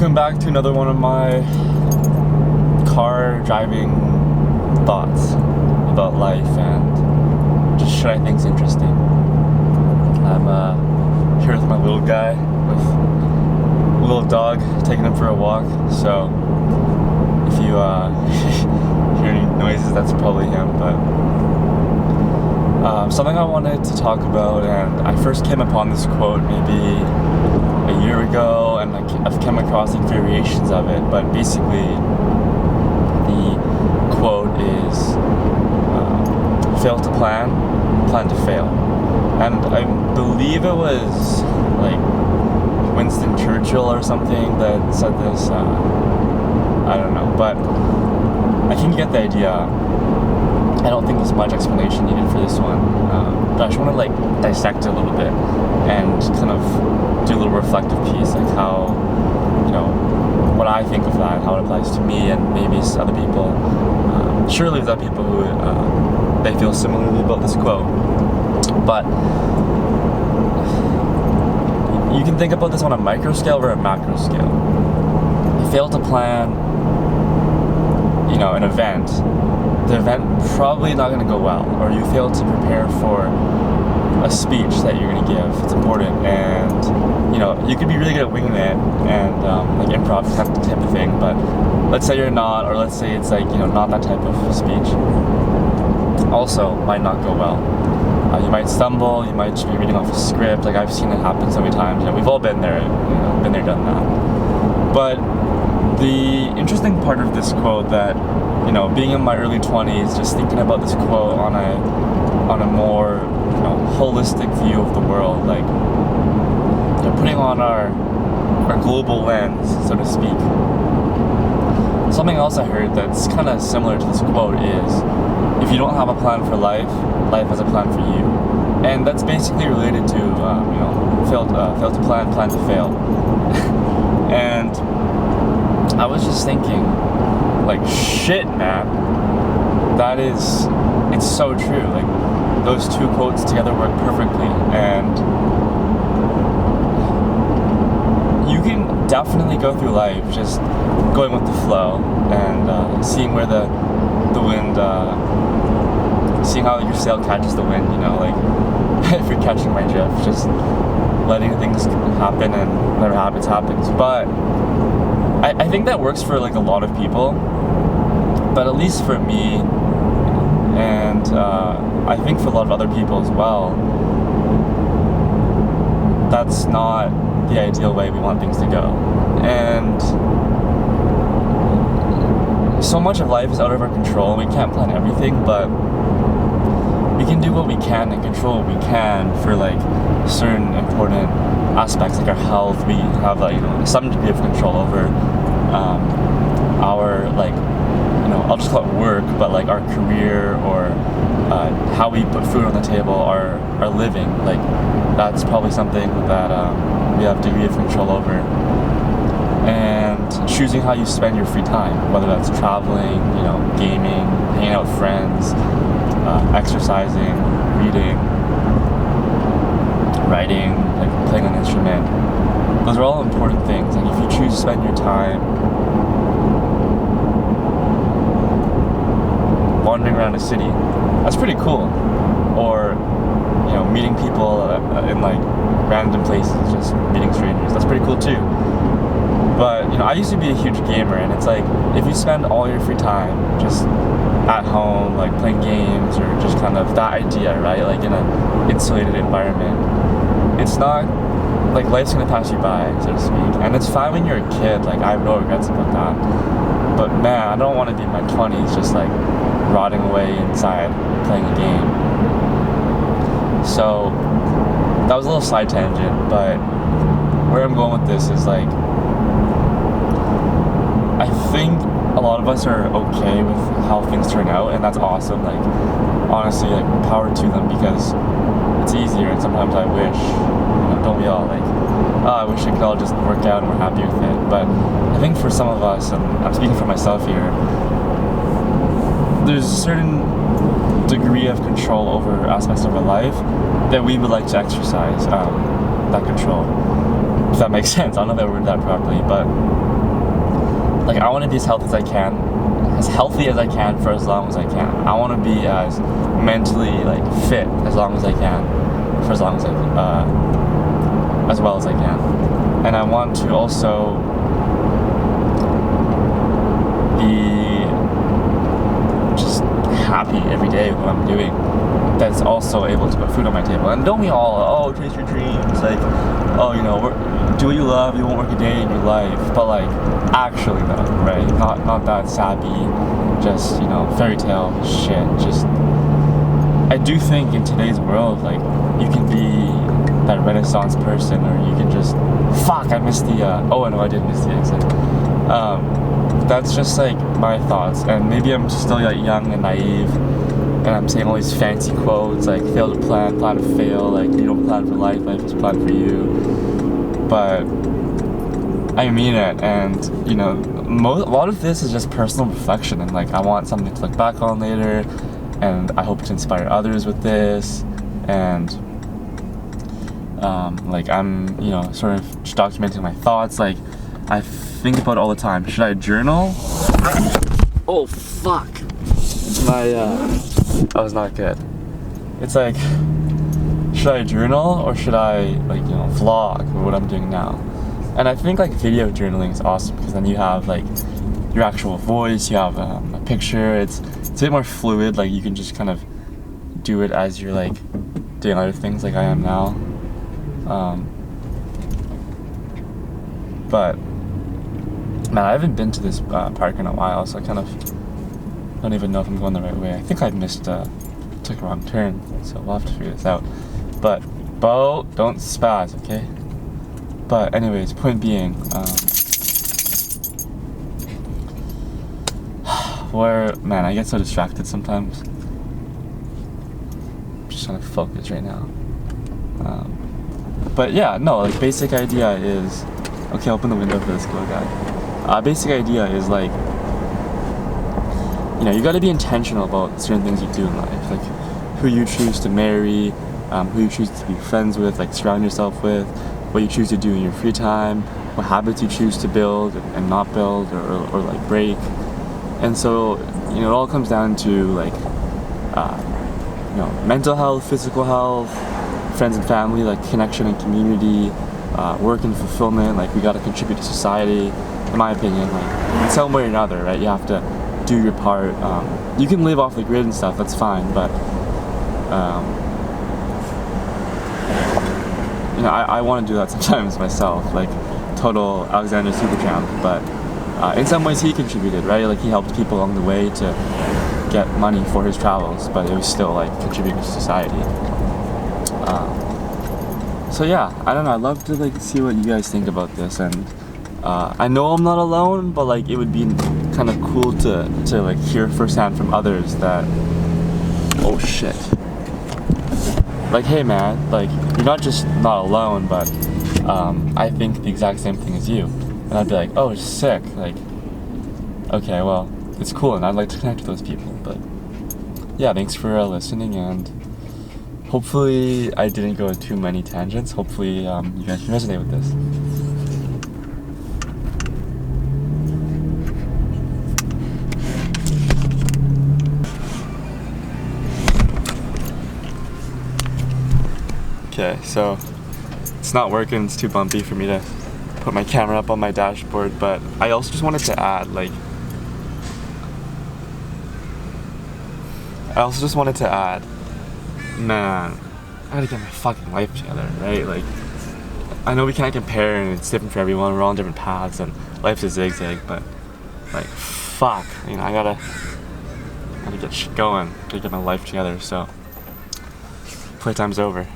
Welcome back to another one of my car driving thoughts about life and just shit I think's interesting. I'm here with my little guy, with a little dog, taking him for a walk. So if you hear any noises, that's probably him. But something I wanted to talk about, and I first came upon this quote maybe a year ago, and I've come across like variations of it, but basically the quote is fail to plan, plan to fail. And I believe it was like Winston Churchill or something that said this. I don't know, but I think you get the idea. I don't think there's much explanation needed for this one, but I just want to like dissect it a little bit and kind of do a little reflective piece, like how, what I think of that, how it applies to me and maybe other people. Surely there's other people who they feel similarly about this quote, but you can think about this on a micro scale or a macro scale. You fail to plan, an event, the event probably not going to go well, or you fail to prepare for a speech that you're going to give. It's important, and you could be really good at winging it and like improv type of thing, but let's say you're not, or let's say it's like not that type of speech, also might not go well. You might stumble, you might just be reading off a script. Like I've seen it happen so many times. We've all been there, been there, done that. But the interesting part of this quote that, being in my early 20s, just thinking about this quote on a more, holistic view of the world, like, putting on our global lens, so to speak. Something else I heard that's kind of similar to this quote is, if you don't have a plan for life, life has a plan for you. And that's basically related to, fail to plan, plan to fail. And I was just thinking, like, shit, man, it's so true. Like, those two quotes together work perfectly, and you can definitely go through life just going with the flow and seeing where the wind, seeing how your sail catches the wind, like, if you're catching my drift, just letting things happen, and whatever happens. But I think that works for like a lot of people, but at least for me, and I think for a lot of other people as well, that's not the ideal way we want things to go. And so much of life is out of our control. We can't plan everything, but we can do what we can and control what we can for like certain important aspects, like our health. We have some degree of control over our I'll just call it work, but like our career, or how we put food on the table, our living. Like that's probably something that we have degree of control over. And choosing how you spend your free time, whether that's traveling, gaming, hanging out with friends, exercising, reading, writing, like playing an instrument. Those are all important things. And if you choose to spend your time wandering around a city, that's pretty cool. Or meeting people in like random places, just meeting strangers, that's pretty cool too. But I used to be a huge gamer, and it's like if you spend all your free time just at home, like playing games, or just kind of that idea, right, like in an insulated environment, it's not like life's gonna pass you by, so to speak. And it's fine when you're a kid, like I have no regrets about that. But man, I don't want to be in my 20s just like rotting away inside playing a game. So that was a little side tangent, but where I'm going with this is like, I think a lot of us are okay with how things turn out, and that's awesome. Like honestly, like power to them, because it's easier, and sometimes I wish, don't we all, like, I wish it could all just work out and we're happy with it. But I think for some of us, and I'm speaking for myself here, there's a certain degree of control over aspects of our life that we would like to exercise that control. If that makes sense. I don't know if I worded that properly, but like I want to be as healthy as I can for as long as I can. I want to be as mentally like fit as long as I can for as long as as well as I can. And I want to also be just happy every day with what I'm doing. That's also able to put food on my table. And don't we all, chase your dreams, like, do what you love, you won't work a day in your life. But like, actually though, right? Not that sappy, just, fairy tale shit. Just, I do think in today's world, like, you can be that Renaissance person, or you can just, I missed the, I did miss the exit. That's just like my thoughts, and maybe I'm still like young and naive, and I'm saying all these fancy quotes like fail to plan to fail, like you don't plan for life is planned for you. But I mean it, and a lot of this is just personal reflection, and like I want something to look back on later, and I hope to inspire others with this, and like I'm sort of just documenting my thoughts. Like I think about it all the time. Should I journal? Oh fuck! That was not good. It's like, should I journal or should I vlog what I'm doing now? And I think like video journaling is awesome because then you have like your actual voice, you have a picture. It's a bit more fluid. Like you can just kind of do it as you're like doing other things, like I am now. But man, I haven't been to this park in a while, so I kind of don't even know if I'm going the right way. I think I took a wrong turn, so we'll have to figure this out. But, Bo, don't spaz, okay? But anyways, point being, I get so distracted sometimes. I'm just trying to focus right now. But yeah, no, like basic idea is, okay, open the window for this little guy. Basic idea is like, you got to be intentional about certain things you do in life, like who you choose to marry, who you choose to be friends with, like surround yourself with, what you choose to do in your free time, what habits you choose to build and not build or like break. And so, it all comes down to like, mental health, physical health, friends and family, like connection and community, work and fulfillment. Like we got to contribute to society, in my opinion, like in some way or another, right? You have to do your part. You can live off the grid and stuff, that's fine, but I want to do that sometimes myself, like total Alexander Supertramp. But in some ways he contributed, right? Like he helped people along the way to get money for his travels, but it was still like contributing to society. So yeah, I don't know, I'd love to like see what you guys think about this, and I know I'm not alone, but like it would be kind of cool to like hear firsthand from others that, oh shit, like hey man, like you're not just not alone, but I think the exact same thing as you. And I'd be like, oh sick, like okay, well it's cool, and I'd like to connect with those people. But yeah, thanks for listening, and hopefully I didn't go too many tangents. Hopefully you guys can resonate with this. Okay, so it's not working, it's too bumpy for me to put my camera up on my dashboard, but I also just wanted to add, man, I gotta get my fucking life together, right? Like, I know we can't compare and it's different for everyone, we're all on different paths and life's a zigzag, but like, fuck, I gotta get shit going, gotta get my life together, so playtime's over.